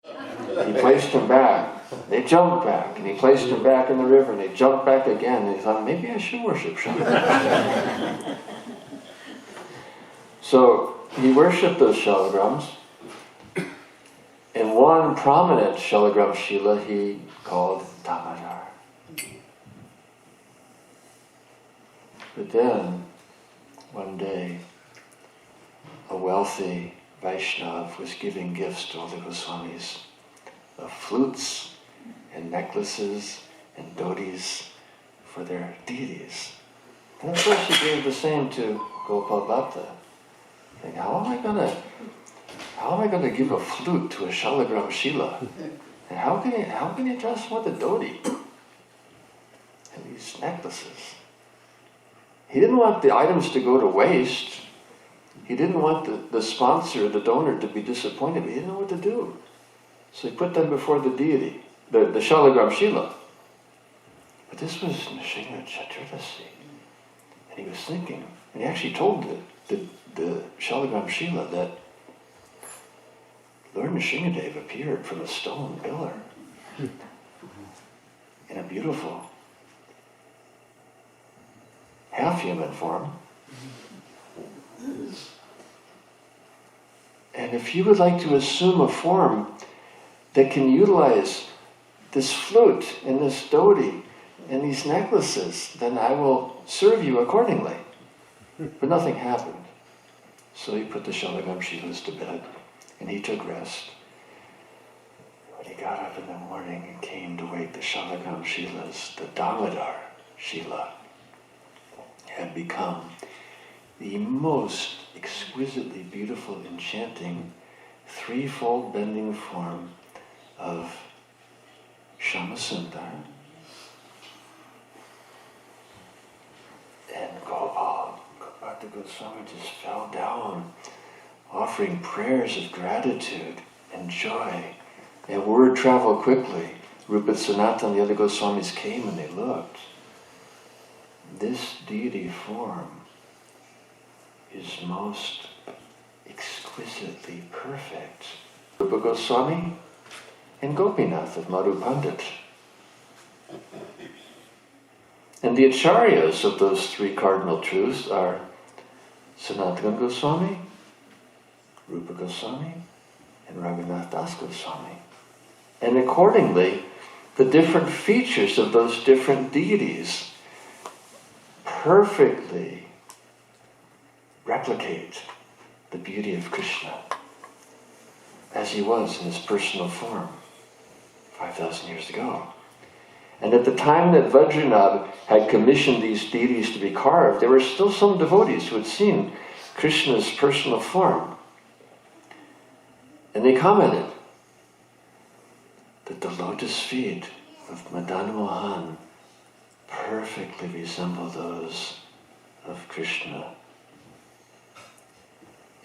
He placed him back. They jumped back, and he placed him back in the river, and they jumped back again, and he thought, maybe I should worship shalagrams. So he worshipped those shalagrams. And one prominent shalagram Shila he called Damodar. But then, one day, a wealthy Vaishnav was giving gifts to all the Goswamis of flutes and necklaces and dhotis for their deities. And of course he gave the same to Gopal Bhatta. Like, how am I going to give a flute to a shalagram Shila? And how can you dress with a dhoti? And these necklaces. He didn't want the items to go to waste. He didn't want the sponsor, the donor, to be disappointed. He didn't know what to do. So he put them before the deity, the shalagram Shila. But this was Nrsimha Chaturdasi. And he was thinking, and he actually told the shalagram Shila that Lord Nrsimhadev appeared from a stone pillar in a beautiful half-human form. And if you would like to assume a form that can utilize this flute and this dhoti and these necklaces, then I will serve you accordingly. But nothing happened. So he put the shalagram Shilas to bed, and he took rest. When he got up in the morning and came to wake the shalagram Shilas, the Damodar Shila had become the most exquisitely beautiful, enchanting, threefold bending form of Shamasundar. And Gopal Bhatta Goswami just fell down, offering prayers of gratitude and joy. And word traveled quickly. Rupa Sanatan and the other Goswamis came and they looked. This deity form is most exquisitely perfect. Rupa Goswami and Gopinath of Madhu Pandit. And the acharyas of those three cardinal truths are Sanatana Goswami, Rupa Goswami, and Raghunath Das Goswami. And accordingly, the different features of those different deities perfectly replicate the beauty of Krishna as he was in his personal form 5,000 years ago. And at the time that Vajranath had commissioned these deities to be carved, there were still some devotees who had seen Krishna's personal form. And they commented that the lotus feet of Madan Mohan perfectly resemble those of Krishna.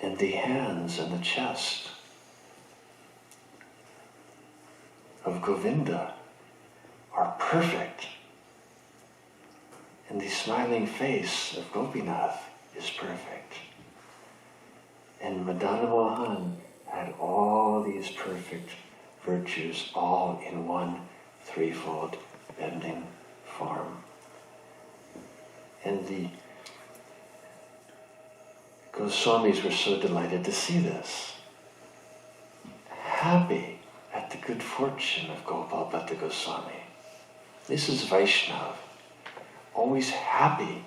And the hands and the chest of Govinda are perfect. And the smiling face of Gopinath is perfect. And Madan Mohan had all these perfect virtues all in one threefold bending form. And the Goswamis were so delighted to see this. Happy at the good fortune of Gopal Bhatta Goswami. This is Vaishnav, always happy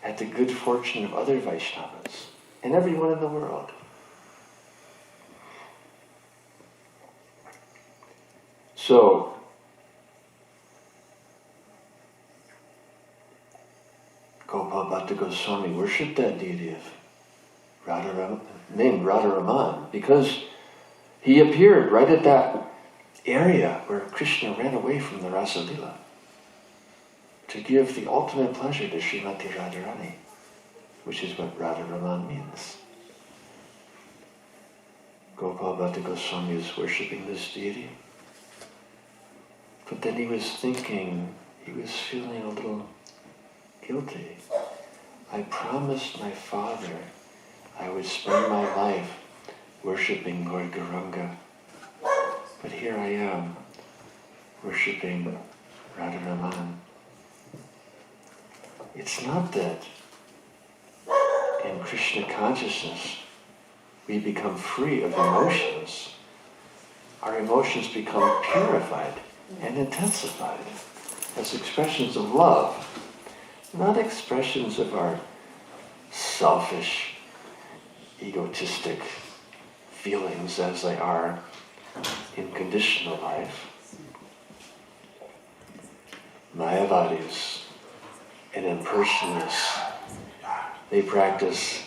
at the good fortune of other Vaishnavas and everyone in the world. So, Gopal Bhatta Goswami worshipped that deity of named Radharaman because he appeared right at that area where Krishna ran away from the Rasa Lila to give the ultimate pleasure to Srimati Radharani, which is what Radharaman means. Gopal Bhatta Goswami was worshipping this deity. But then he was thinking, he was feeling a little guilty. I promised my father I would spend my life worshipping Lord Gauranga. But here I am, worshipping Radharaman. It's not that in Krishna consciousness we become free of emotions. Our emotions become purified and intensified as expressions of love, not expressions of our selfish, egotistic feelings as they are in conditional life. Mayavadis and impersonalists, they practice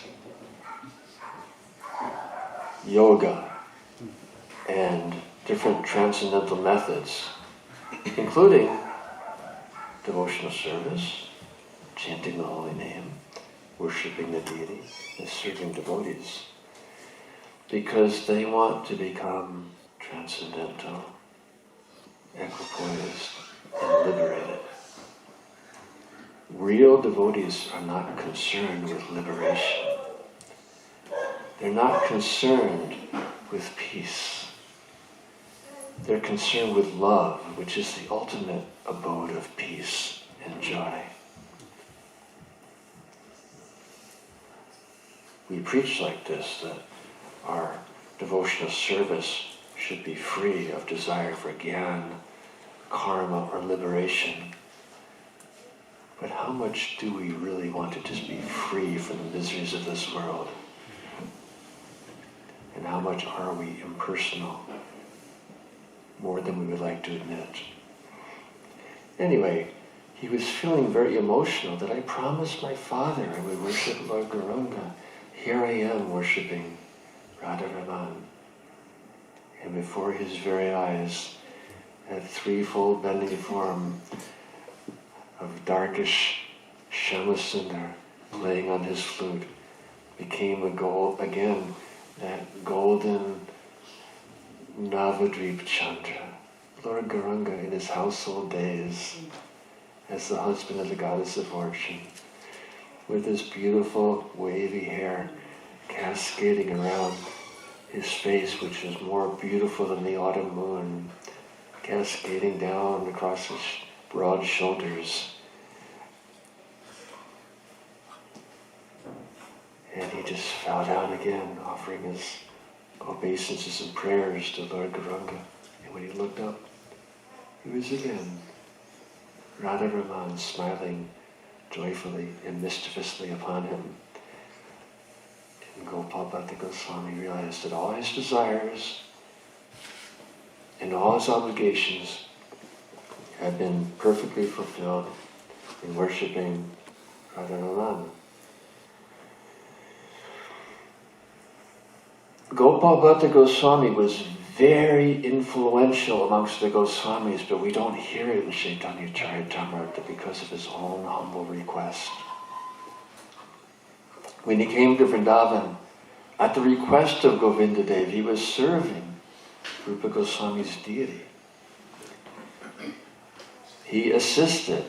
yoga and different transcendental methods, including devotional service, chanting the holy name, worshipping the deity, and serving devotees, because they want to become transcendental, equipoised, and liberated. Real devotees are not concerned with liberation. They're not concerned with peace. They're concerned with love, which is the ultimate abode of peace and joy. We preach like this, that our devotional service should be free of desire for jnana, karma, or liberation. But how much do we really want to just be free from the miseries of this world? And how much are we impersonal? More than we would like to admit. Anyway, he was feeling very emotional that I promised my father I would worship Lord Gauranga. Here I am worshipping Radharaman. And before his very eyes, that threefold bending form of darkish Shyamasundar playing on his flute became that golden Navadvip Chandra, Lord Gauranga in his household days as the husband of the goddess of fortune, with his beautiful wavy hair cascading around his face, which is more beautiful than the autumn moon, cascading down across his broad shoulders. And he just fell down again, offering his obeisances and prayers to Lord Gauranga. And when he looked up, he was again Radharaman smiling joyfully and mischievously upon him. And Gopal Bhatta Goswami realized that all his desires and all his obligations had been perfectly fulfilled in worshipping Radharaman. Gopal Bhatta Goswami was very influential amongst the Goswamis, but we don't hear it in Chaitanya Charitamrita because of his own humble request. When he came to Vrindaban, at the request of Govinda Dev, he was serving Rupa Goswami's deity. He assisted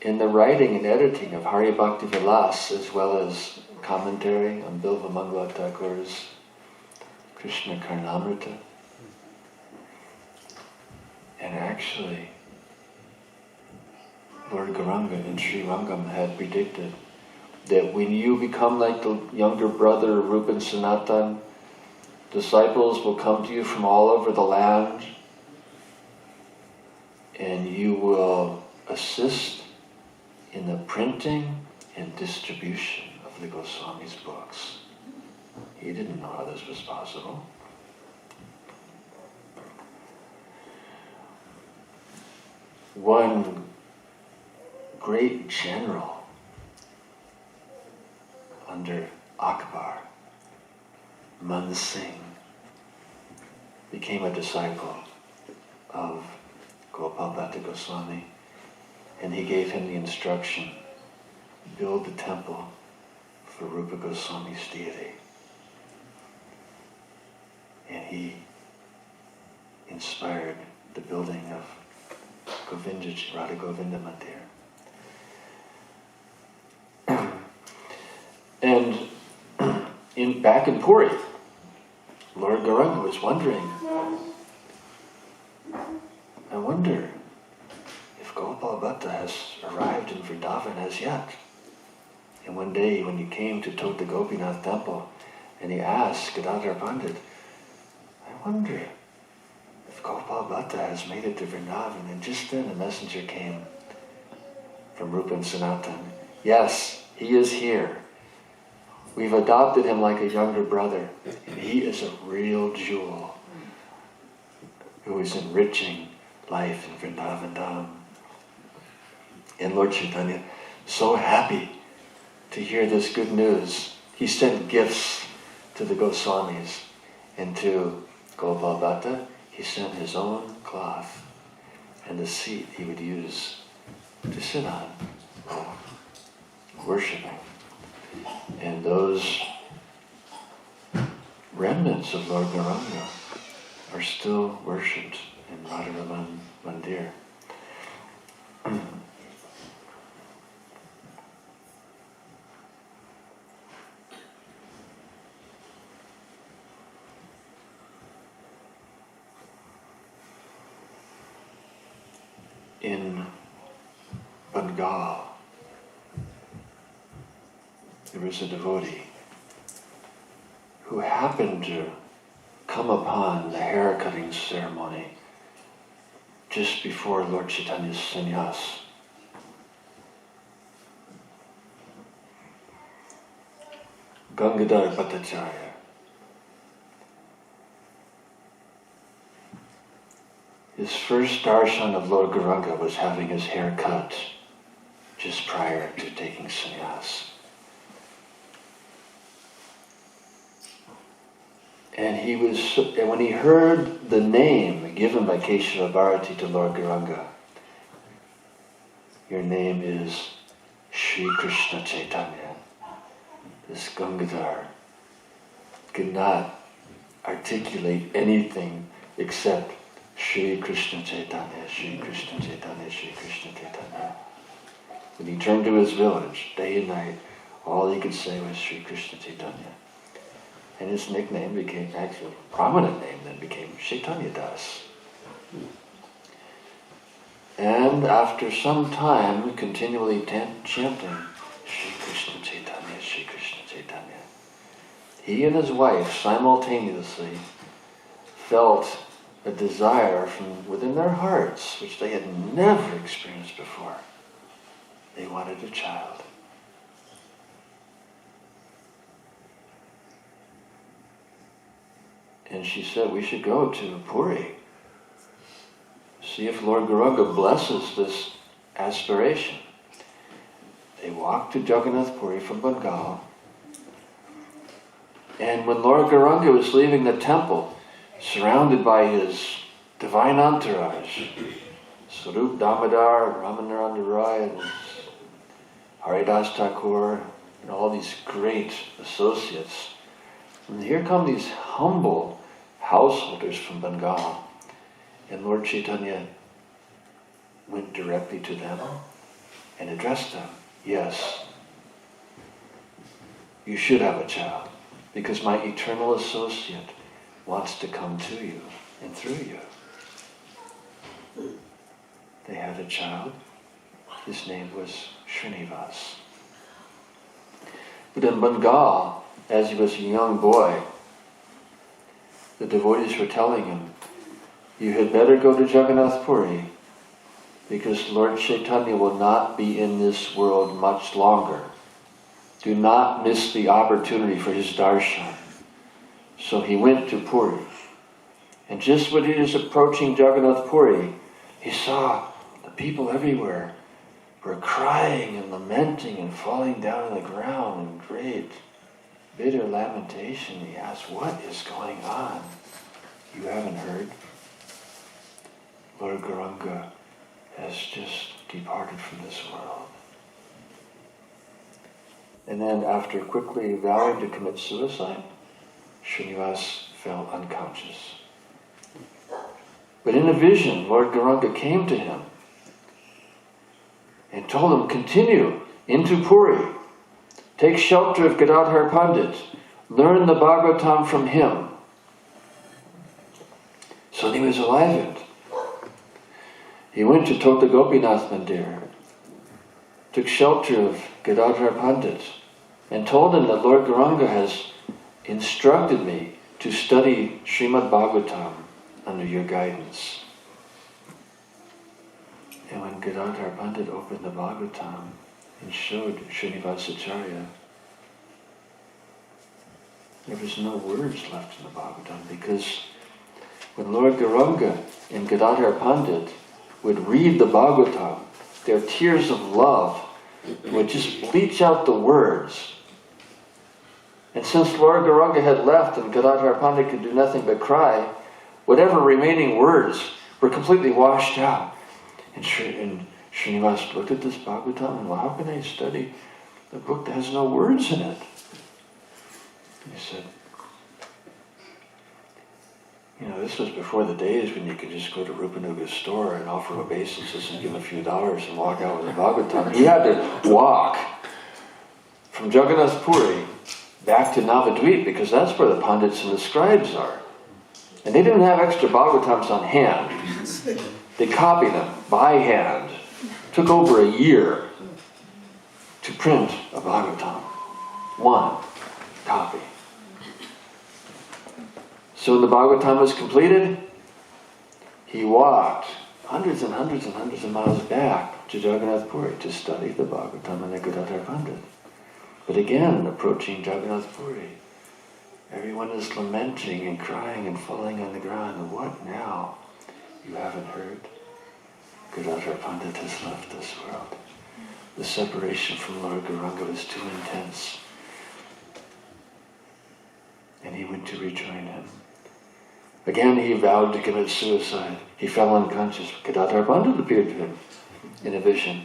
in the writing and editing of Hari Bhakti Vilas, as well as commentary on Bilva Mangala Thakur's Krishna Karnamrita. And actually, Lord Gauranga in Sri Rangam had predicted that when you become like the younger brother of Rupa and Sanatan, disciples will come to you from all over the land and you will assist in the printing and distribution of the Goswami's books. He didn't know how this was possible. One great general under Akbar, Man Singh, became a disciple of Gopal Bhatta Goswami, and he gave him the instruction, build the temple for Rupa Goswami's deity. And he inspired the building of Radha Govinda Mandir. And back in Puri, Lord Gauranga was wondering, I wonder if Gopal Bhatta has arrived in Vrindavan as yet. And one day when he came to the Gopinath temple, and he asked Gadadhar Pandit, I wonder if Gopal Bhatta has made it to Vrindavan. And just then a messenger came from Rupa and Sanatan. Yes, he is here. We've adopted him like a younger brother. And he is a real jewel who is enriching life in Vrindavan Dham. And Lord Chaitanya, so happy to hear this good news. He sent gifts to the Goswamis, and to Gopal Bhatta, he sent his own cloth and the seat he would use to sit on, worshipping. And those remnants of Lord Gauranga are still worshipped in Radharaman Mandir. In Bengal, there was a devotee who happened to come upon the hair-cutting ceremony just before Lord Chaitanya's sannyas. Gangadhar Bhattacharya. His first darshan of Lord Gauranga was having his hair cut just prior to taking sannyas. And when he heard the name given by Keshava Bharati to Lord Gauranga, your name is Sri Krishna Chaitanya. This Gangadhar could not articulate anything except Shri Krishna Chaitanya, Shri Krishna Chaitanya, Shri Krishna Chaitanya. When he turned to his village, day and night, all he could say was Shri Krishna Chaitanya. And his nickname became, actually a prominent name, then became Chaitanya Das. And after some time, continually chanting Shri Krishna Chaitanya, Shri Krishna Chaitanya, he and his wife simultaneously felt a desire from within their hearts, which they had never experienced before. They wanted a child. And she said, we should go to Puri, see if Lord Gauranga blesses this aspiration. They walked to Jagannath Puri from Bengal. And when Lord Gauranga was leaving the temple, surrounded by his divine entourage, Sarup Damodar, Ramanaranda Rai, and Haridas Thakur, and all these great associates. And here come these humble householders from Bengal. And Lord Chaitanya went directly to them and addressed them. Yes, you should have a child, because my eternal associate wants to come to you and through you. They had a child. His name was Srinivas. But in Bengal, as he was a young boy, the devotees were telling him, you had better go to Jagannath Puri, because Lord Chaitanya will not be in this world much longer. Do not miss the opportunity for his darshan. So he went to Puri. And just when he was approaching Jagannath Puri, he saw the people everywhere were crying and lamenting and falling down on the ground in great, bitter lamentation. He asked, what is going on? You haven't heard? Lord Gauranga has just departed from this world. And then after quickly vowing to commit suicide, Srinivas fell unconscious. But in a vision, Lord Gauranga came to him and told him, continue into Puri. Take shelter of Gadadhar Pandit. Learn the Bhagavatam from him. So he was enlivened. He went to Tota Gopinath Mandir, took shelter of Gadadhar Pandit, and told him that Lord Gauranga has instructed me to study Srimad Bhagavatam under your guidance. And when Gadadhar Pandit opened the Bhagavatam and showed Srinivasacharya, there was no words left in the Bhagavatam, because when Lord Gauranga and Gadadhar Pandit would read the Bhagavatam, their tears of love would just bleach out the words. And since Lord Gauranga had left and Gadadhar Pandit could do nothing but cry, whatever remaining words were completely washed out. And Srinivas looked at this Bhagavatam and, well, how can I study a book that has no words in it? And he said, this was before the days when you could just go to Rupanuga's store and offer obeisances and give a few dollars and walk out with a Bhagavatam. He had to walk from Jagannath Puri back to Navadvip, because that's where the Pandits and the scribes are. And they didn't have extra Bhagavatams on hand. They copied them by hand. It took over a year to print a Bhagavatam. One copy. So when the Bhagavatam was completed, he walked hundreds and hundreds and hundreds of miles back to Jagannath Puri to study the Bhagavatam and the Gadadhar Pandit. But again, approaching Jagannath Puri, everyone is lamenting and crying and falling on the ground. What now? You haven't heard? Gadadhar Pandit has left this world. The separation from Lord Gauranga was too intense. And he went to rejoin him. Again, he vowed to commit suicide. He fell unconscious. Gadadhar Pandit appeared to him in a vision.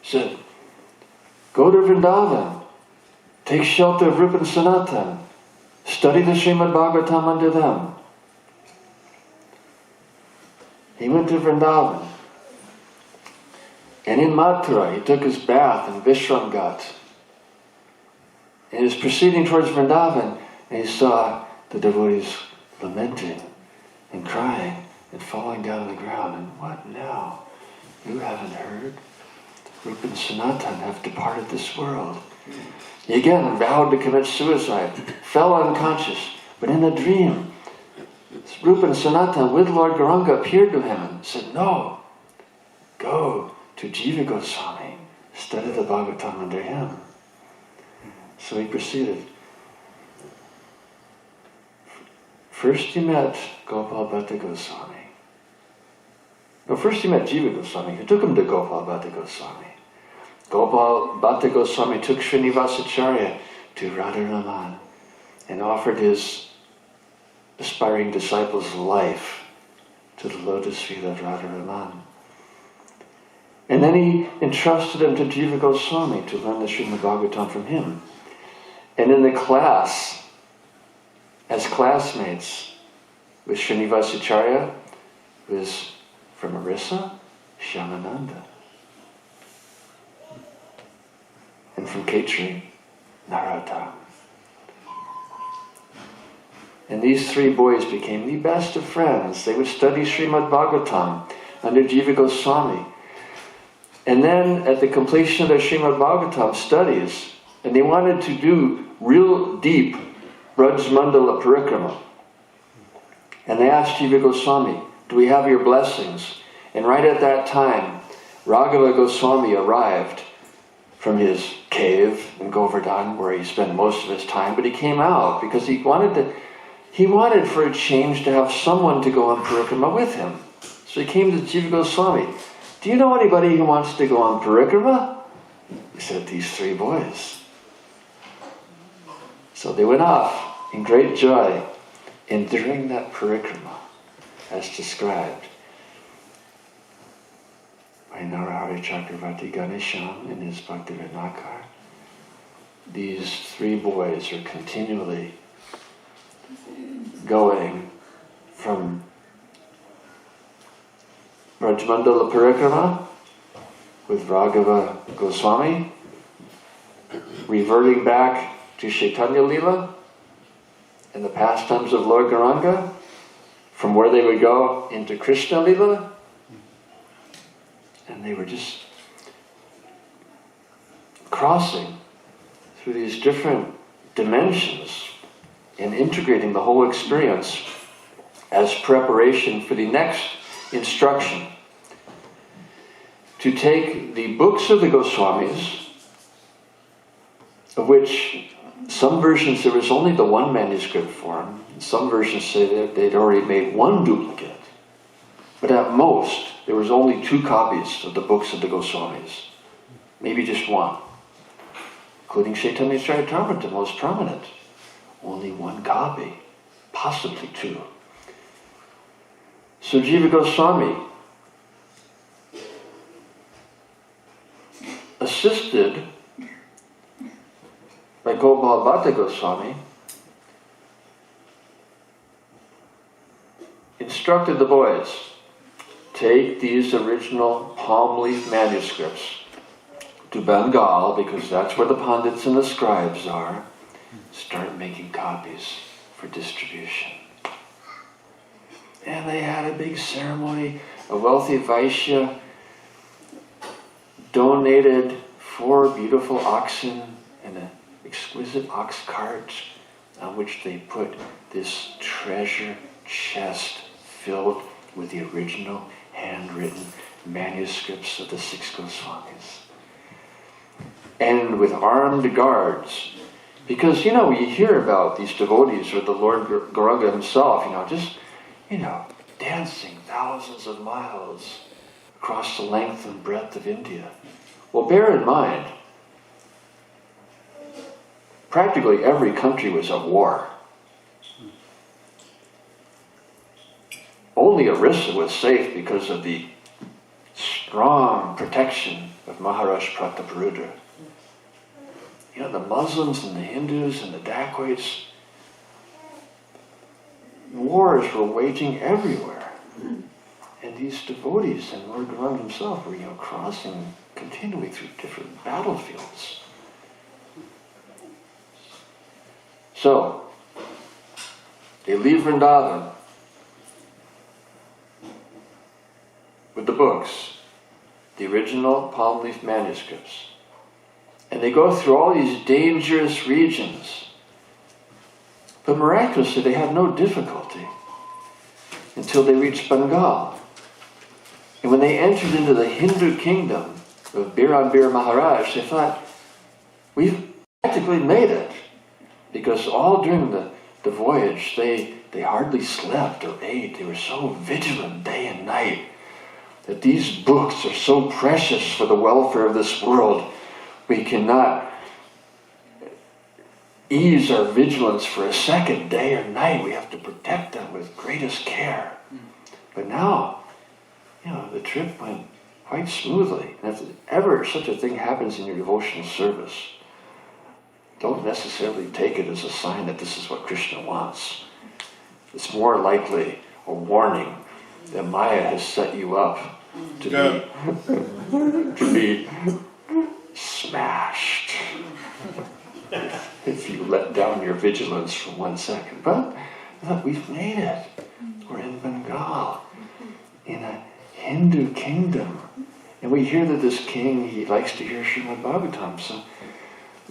Said, go to Vrindaban. Take shelter of Rupa and Sanatan. Study the Srimad Bhagavatam under them. He went to Vrindaban. And in Mathura, he took his bath in Vishramghat. And he was proceeding towards Vrindaban, and he saw the devotees lamenting and crying and falling down on the ground. And what now? You haven't heard? Rupa and Sanatan have departed this world. He again vowed to commit suicide, fell unconscious, but in a dream, Rupa and Sanatan with Lord Gauranga appeared to him and said, no, go to Jiva Goswami, study the Bhagavatam under him. So he proceeded. First he met Gopal Bhatta Goswami. No, first he met Jiva Goswami, who took him to Gopal Bhatta Goswami. Gopal Bhatta Goswami took Srinivasacharya to Radharaman and offered his aspiring disciples' life to the lotus feet of Radharaman. And then he entrusted him to Jiva Goswami to learn the Srimad Bhagavatam from him. And in the class, as classmates with Srinivasacharya, was from Orissa, Shyamananda. And from Khetri, Narada. And these three boys became the best of friends. They would study Srimad Bhagavatam under Jiva Goswami. And then at the completion of their Srimad Bhagavatam studies, and they wanted to do real deep Braj Mandala Parikrama. And they asked Jiva Goswami, do we have your blessings? And right at that time, Raghava Goswami arrived from his cave in Govardhan, where he spent most of his time, but he came out because he wanted for a change to have someone to go on Parikrama with him. So he came to Jiva Goswami. Do you know anybody who wants to go on Parikrama? He said, these three boys. So they went off in great joy. And during that Parikrama, as described by Narahari Chakravarti Ganesham in his Bhakti Ratnakar, these three boys are continually going from Brajmandala Parikrama with Raghava Goswami, reverting back to Chaitanya Lila and the pastimes of Lord Gauranga, from where they would go into Krishna Lila, they were just crossing through these different dimensions and integrating the whole experience as preparation for the next instruction. To take the books of the Goswamis, of which some versions there was only the one manuscript form, some versions say that they'd already made one duplicate. But at most, there was only 2 copies of the books of the Goswamis. Maybe just one. Including Chaitanya Charitamrita, the most prominent. Only 1 copy. Possibly 2. So Jiva Goswami, assisted by Gopal Bhatta Goswami, instructed the boys, take these original palm leaf manuscripts to Bengal, because that's where the Pandits and the scribes are. Start making copies for distribution. And they had a big ceremony. A wealthy Vaishya donated 4 beautiful oxen and an exquisite ox cart on which they put this treasure chest filled with the original handwritten manuscripts of the 6 Goswamis. And with armed guards. Because, you hear about these devotees or the Lord Gauranga himself, just dancing thousands of miles across the length and breadth of India. Well, bear in mind, practically every country was at war. Only Orissa was safe because of the strong protection of Maharaja Prataparudra. The Muslims and the Hindus and the dacoits, wars were waging everywhere. And these devotees and Lord Gauranga himself were, crossing continually through different battlefields. So, they leave Vrindaban with the books, the original palm leaf manuscripts. And they go through all these dangerous regions. But miraculously, they had no difficulty until they reached Bengal. And when they entered into the Hindu kingdom of Birambir Maharaj, they thought, we've practically made it. Because all during the voyage, they hardly slept or ate. They were so vigilant day and night that these books are so precious for the welfare of this world. We cannot ease our vigilance for a second, day or night. We have to protect them with greatest care. But now, the trip went quite smoothly. And if ever such a thing happens in your devotional service, don't necessarily take it as a sign that this is what Krishna wants. It's more likely a warning that Maya has set you up to be smashed if you let down your vigilance for 1 second. But look, we've made it. We're in Bengal, in a Hindu kingdom. And we hear that this king, he likes to hear Srimad Bhagavatam. So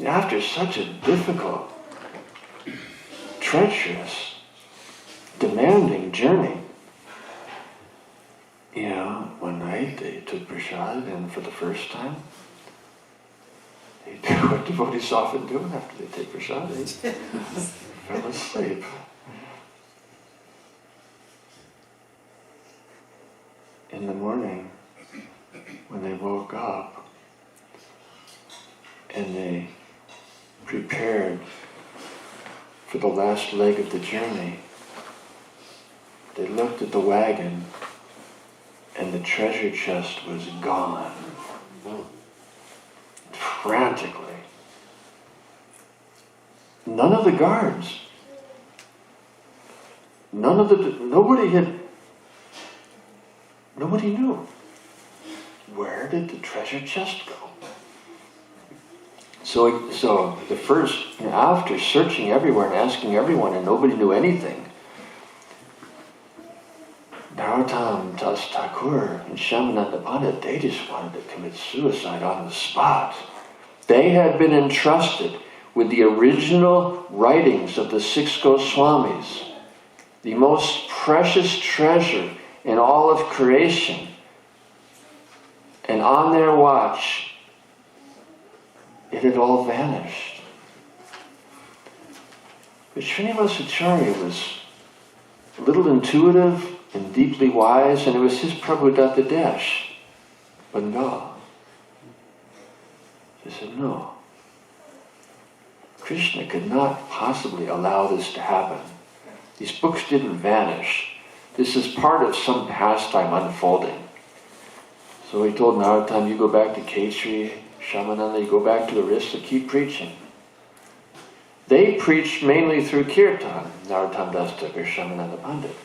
after such a difficult, treacherous, demanding journey, one night they took prasad, and for the first time, they do what devotees often do after they take prasad. They fell asleep. In the morning, when they woke up and they prepared for the last leg of the journey, they looked at the wagon and the treasure chest was gone. Frantically. None of the guards, nobody knew. Where did the treasure chest go? So the first, after searching everywhere and asking everyone and nobody knew anything, now Narottam Das Thakur and Shyamananda Pandit, they just wanted to commit suicide on the spot. They had been entrusted with the original writings of the 6 Goswamis, the most precious treasure in all of creation. And on their watch, it had all vanished. But Srinivasacharya was a little intuitive and deeply wise, and it was his Prabhupada Desh, Bengal. He said, no. Krishna could not possibly allow this to happen. These books didn't vanish. This is part of some pastime unfolding. So he told Narottam, you go back to Kechri, Shyamananda, you go back to Orissa, keep preaching. They preached mainly through Kirtan, Narottam Das Thakur, Shyamananda Pandit,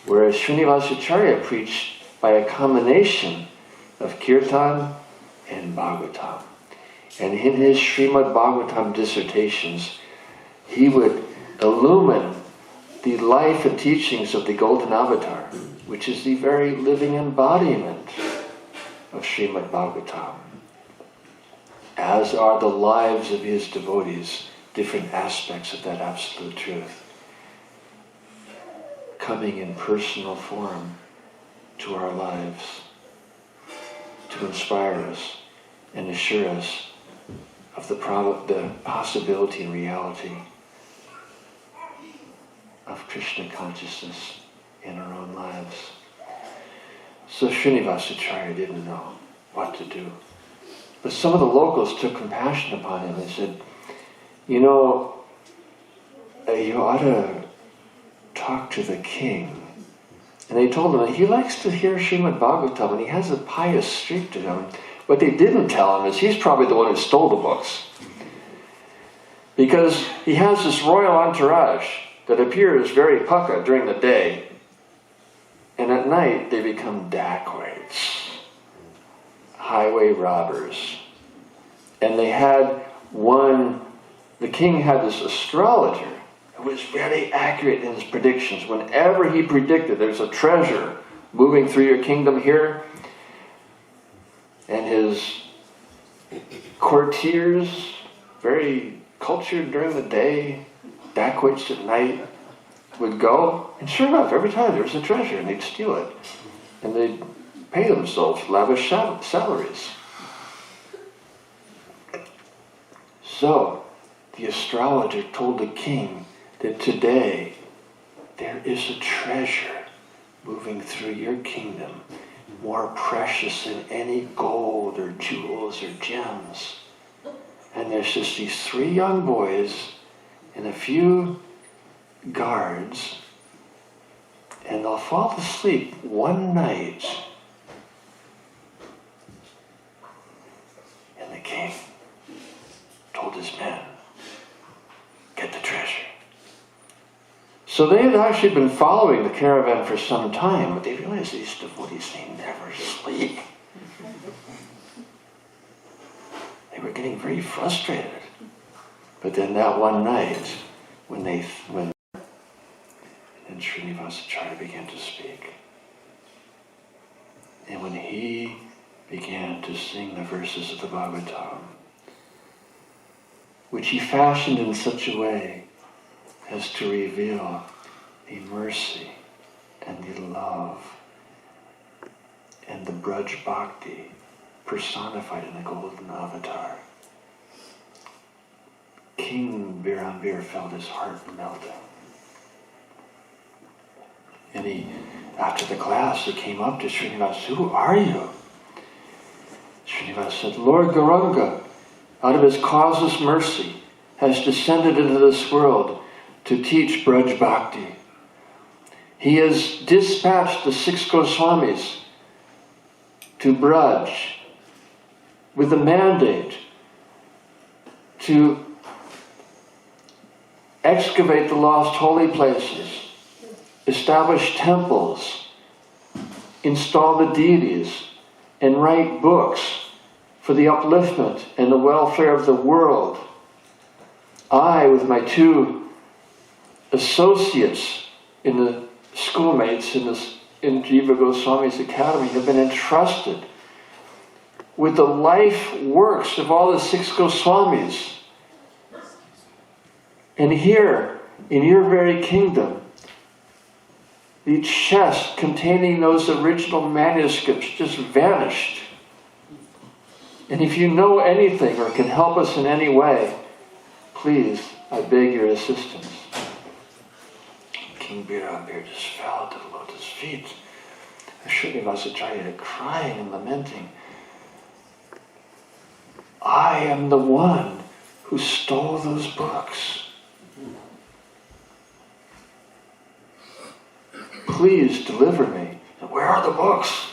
whereas Srinivasacharya preached by a combination of Kirtan and Bhagavatam. And in his Srimad Bhagavatam dissertations, he would illumine the life and teachings of the Golden Avatar, which is the very living embodiment of Srimad Bhagavatam, as are the lives of his devotees, different aspects of that absolute truth, coming in personal form to our lives to inspire us and assure us of the possibility and reality of Krishna consciousness in our own lives. So Srinivasacharya didn't know what to do. But some of the locals took compassion upon him and said, you know, you ought to talk to the king. And they told him that he likes to hear Srimad Bhagavatam and he has a pious streak to him. What they didn't tell him is he's probably the one who stole the books. Because he has this royal entourage that appears very pucka during the day. And at night they become dacoits, highway robbers. And they had the king had this astrologer who was very accurate in his predictions. Whenever he predicted there's a treasure moving through your kingdom here, and his courtiers, very cultured during the day, dacoits at night, would go, and sure enough, every time there was a treasure, and they'd steal it. And they'd pay themselves lavish salaries. So, the astrologer told the king that today there is a treasure moving through your kingdom, more precious than any gold or jewels or gems. And there's just these 3 young boys and a few guards, and they'll fall asleep one night. And the king told his men, get the treasure. So they had actually been following the caravan for some time, but they realized these devotees, they never sleep. They were getting very frustrated. But then that one night, when Srinivasacharya began to speak. And when he began to sing the verses of the Bhagavatam, which he fashioned in such a way as to reveal the mercy and the love and the Braj Bhakti personified in the Golden Avatar, King Birambir felt his heart melting. And after the class, he came up to Srinivas, who are you? Srinivas said, Lord Gauranga, out of his causeless mercy, has descended into this world to teach Braj Bhakti. He has dispatched the 6 Goswamis to Braj with the mandate to excavate the lost holy places, establish temples, install the deities, and write books for the upliftment and the welfare of the world. I, with my 2 associates in the schoolmates in this in Jiva Goswami's academy have been entrusted with the life works of all the 6 Goswamis. And here, in your very kingdom, the chest containing those original manuscripts just vanished. And if you know anything or can help us in any way, please, I beg your assistance. King Birambir just fell to the lotus feet. Srinivasacharya crying and lamenting. I am the one who stole those books. Please deliver me. Where are the books?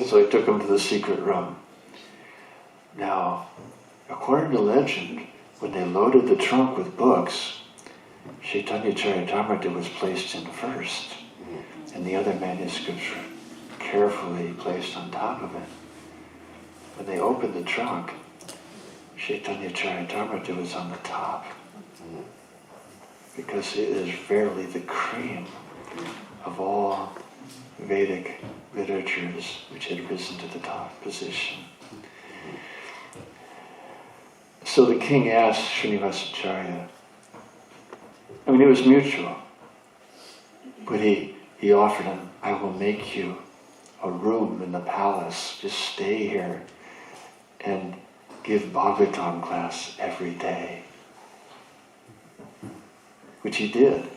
So he took him to the secret room. Now, according to legend, when they loaded the trunk with books, Chaitanya Charitamrita was placed in first, and the other manuscripts were carefully placed on top of it. When they opened the trunk, Chaitanya Charitamrita was on the top, because it is verily the cream of all Vedic literatures which had risen to the top position. So the king asked Srinivasacharya, it was mutual, but he offered him, I will make you a room in the palace, just stay here and give Bhagavatam class every day. Which he did.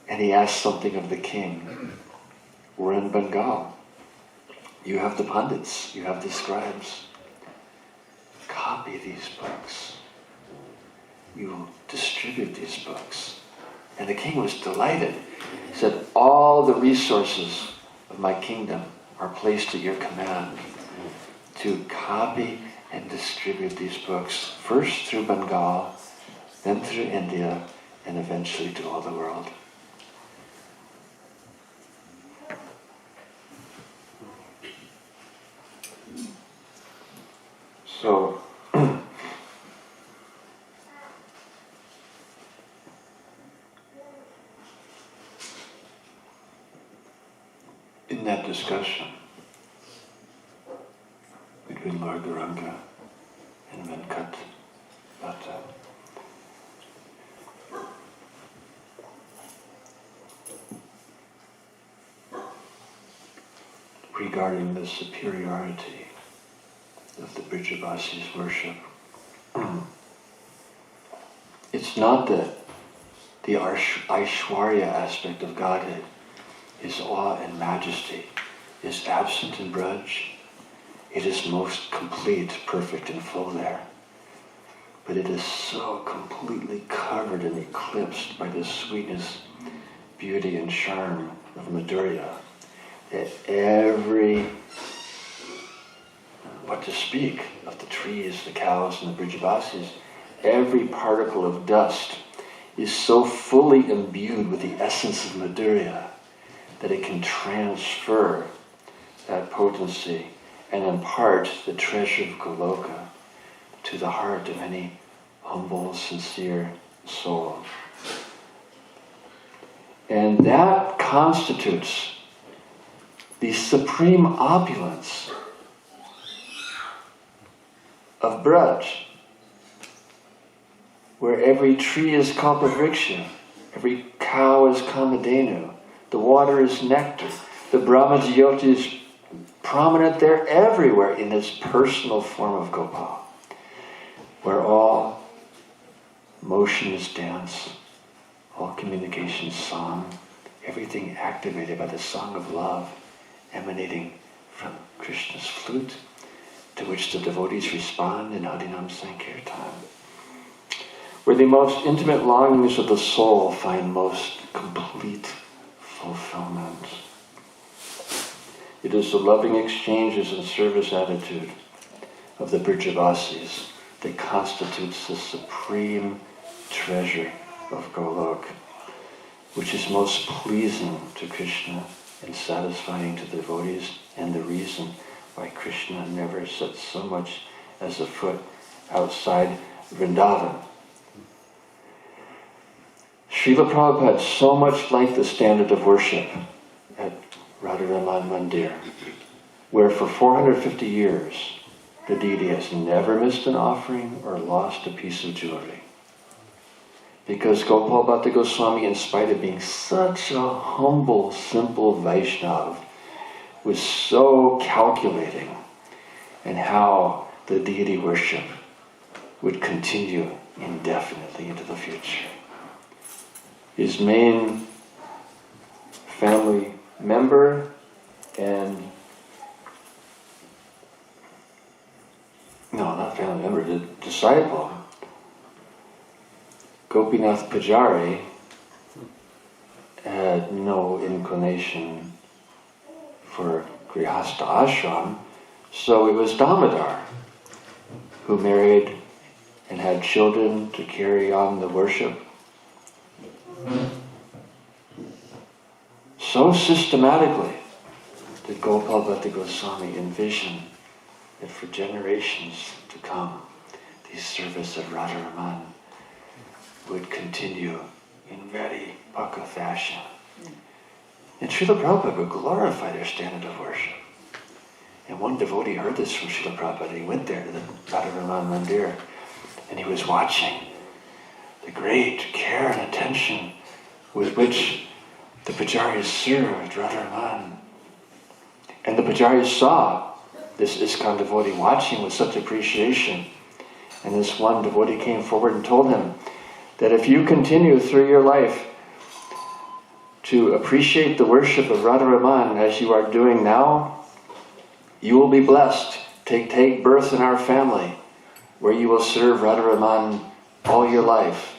And he asked something of the king. We're in Bengal. You have the pundits, you have the scribes. Copy these books. You distribute these books. And the king was delighted. He said, all the resources of my kingdom are placed at your command to copy and distribute these books, first through Bengal, then through India, and eventually to all the world. So, in that discussion between Lord Gauranga and Venkat Bhatta, regarding the superiority of the Brijavasis' worship, it's not that the Aishwarya aspect of Godhead, His awe and majesty, is absent in Braj. It is most complete, perfect, and full there. But it is so completely covered and eclipsed by the sweetness, beauty, and charm of Madhurya that what to speak of the trees, the cows, and the Brijavasis, every particle of dust is so fully imbued with the essence of Madhurya that it can transfer that potency and impart the treasure of Goloka to the heart of any humble, sincere soul. And that constitutes the supreme opulence of Braj, where every tree is Kalpavriksha, every cow is Kamadhenu, the water is nectar, the Brahmajyoti is prominent there everywhere in its personal form of Gopal, where all motion is dance, all communication is song, everything activated by the song of love emanating from Krishna's flute, to which the devotees respond in Harinam Sankirtan, where the most intimate longings of the soul find most complete fulfillment. It is the loving exchanges and service attitude of the Brijavasis that constitutes the supreme treasure of Golok, which is most pleasing to Krishna and satisfying to the devotees, and the reason why Krishna never set so much as a foot outside Vrindaban. Srila Prabhupada so much liked the standard of worship at Radharaman Mandir, where for 450 years the deity has never missed an offering or lost a piece of jewelry. Because Gopal Bhatta Goswami, in spite of being such a humble, simple Vaishnava, was so calculating in how the deity worship would continue indefinitely into the future. His main family member and the disciple, Gopinath Pujari, had no inclination for Grihastha ashram, so it was Damodar who married and had children to carry on the worship. So systematically did Gopal Bhatta Goswami envision that for generations to come, the service of Radharaman would continue in very Bhakti fashion. And Srila Prabhupada would glorify their standard of worship. And one devotee heard this from Srila Prabhupada. He went there to the Radharaman Mandir and he was watching the great care and attention with which the pujaris served Radharaman. And the pujaris saw this ISKCON devotee watching with such appreciation. And this one devotee came forward and told him that if you continue through your life to appreciate the worship of Radharaman as you are doing now, you will be blessed to take birth in our family where you will serve Radharaman all your life.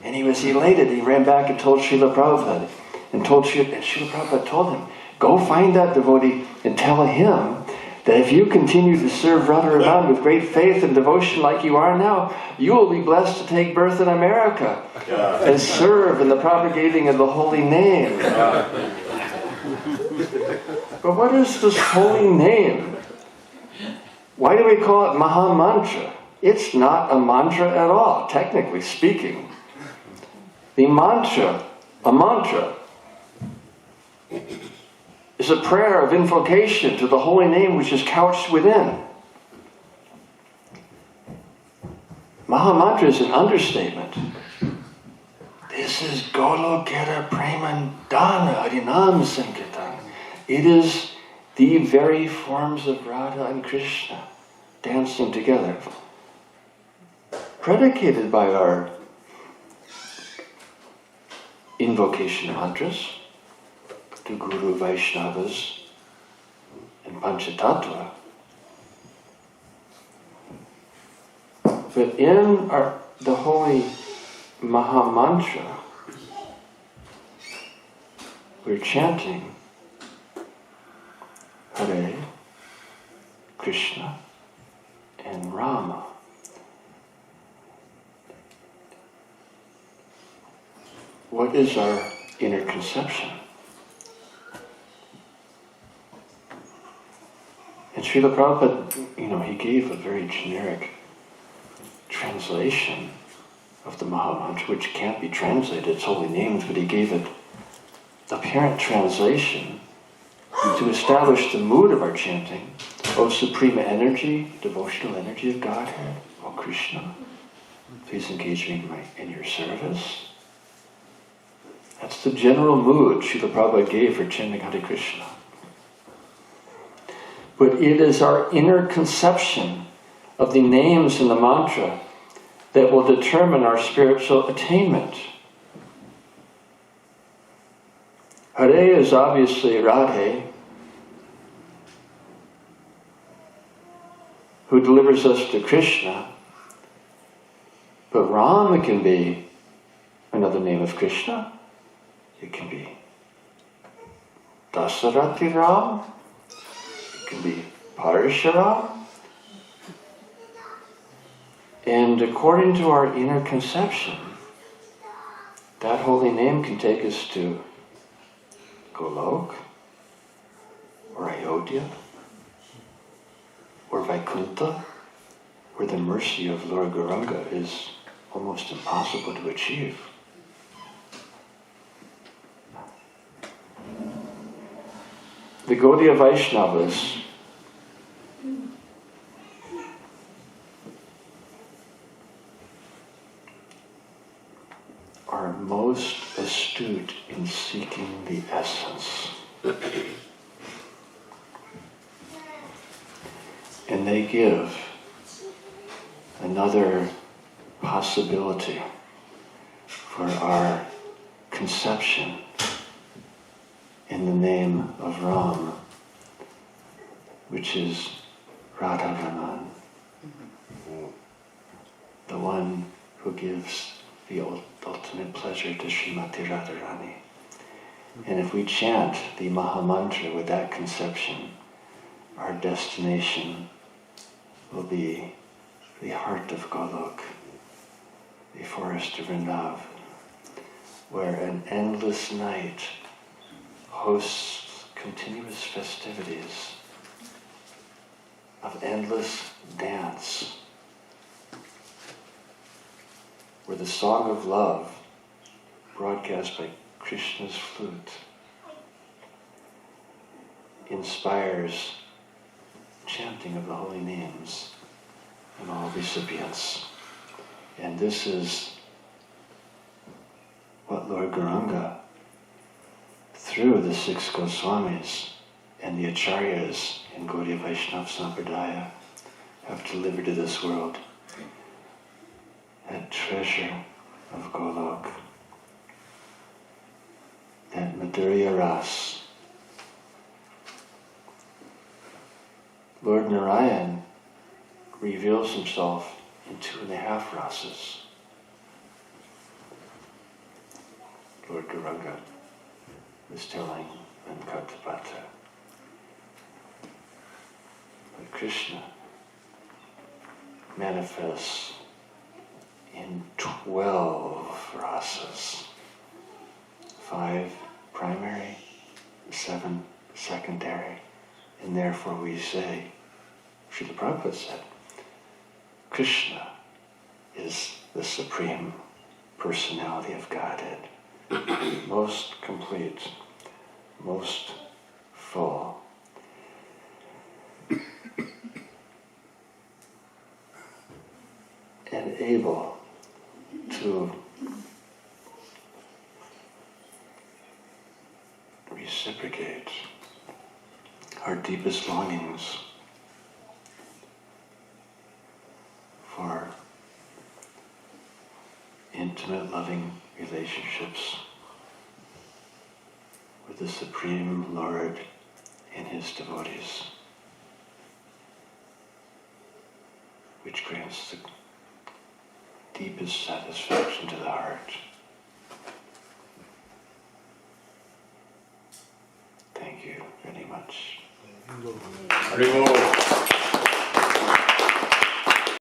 And he was elated. He ran back and told Srila Prabhupada. And Srila Prabhupada told him, go find that devotee and tell him that if you continue to serve Radharaman with great faith and devotion like you are now, you will be blessed to take birth in America and serve in the propagating of the holy name. But what is this holy name? Why do we call it Maha Mantra? It's not a mantra at all, technically speaking. The mantra, a mantra, is a prayer of invocation to the holy name which is couched within. Maha Mantra is an understatement. This is Golokera Premandana Harinam Sankirtan. It is the very forms of Radha and Krishna dancing together, predicated by our invocation mantras to Guru Vaishnavas and Panchatattva. But in the holy Maha Mantra, we're chanting Hare, Krishna, and Rama. What is our inner conception? And Srila Prabhupada, he gave a very generic translation of the Maha Mantra, which can't be translated, it's holy names, but he gave it the apparent translation to establish the mood of our chanting. O Supreme Energy, devotional energy of Godhead, O Krishna, please engage me in your service. That's the general mood Srila Prabhupada gave for chanting Hare Krishna. But it is our inner conception of the names in the mantra that will determine our spiritual attainment. Hare is obviously Radhe, who delivers us to Krishna, but Ram can be another name of Krishna. It can be Dasarati Ram, it can be Parisharam. And according to our inner conception, that holy name can take us to Golok, or Ayodhya, or Vaikuntha, where the mercy of Lord Gauranga is almost impossible to achieve. the Gaudiya Vaishnavas are most astute in seeking the essence. And they give another possibility for our conception in the name of Ram, which is Radharaman, the one who gives the ultimate pleasure to Srimati Radharani. And if we chant the Mahamantra with that conception, our destination will be the heart of Golok, the forest of Vrindavan, where an endless night hosts continuous festivities of endless dance, where the song of love, broadcast by Krishna's flute, inspires chanting of the holy names and all recipients. And this is what Lord Gauranga, through the 6 Goswamis and the Acharyas in Gaudiya Vaishnava Sampradaya, have delivered to this world. That treasure of Golok, that Madhurya Ras. Lord Narayan reveals himself in 2.5 rasas. Lord Gauranga is telling Venkatapatra. But Krishna manifests in 12 rasas. 5 primary, 7 secondary. And therefore we say, Srila Prabhupada said, Krishna is the Supreme Personality of Godhead, most complete, most full. And able to reciprocate our deepest longings for intimate, loving relationships with the Supreme Lord and His devotees, which grants the deepest satisfaction to the heart. Thank you very much. Haribol.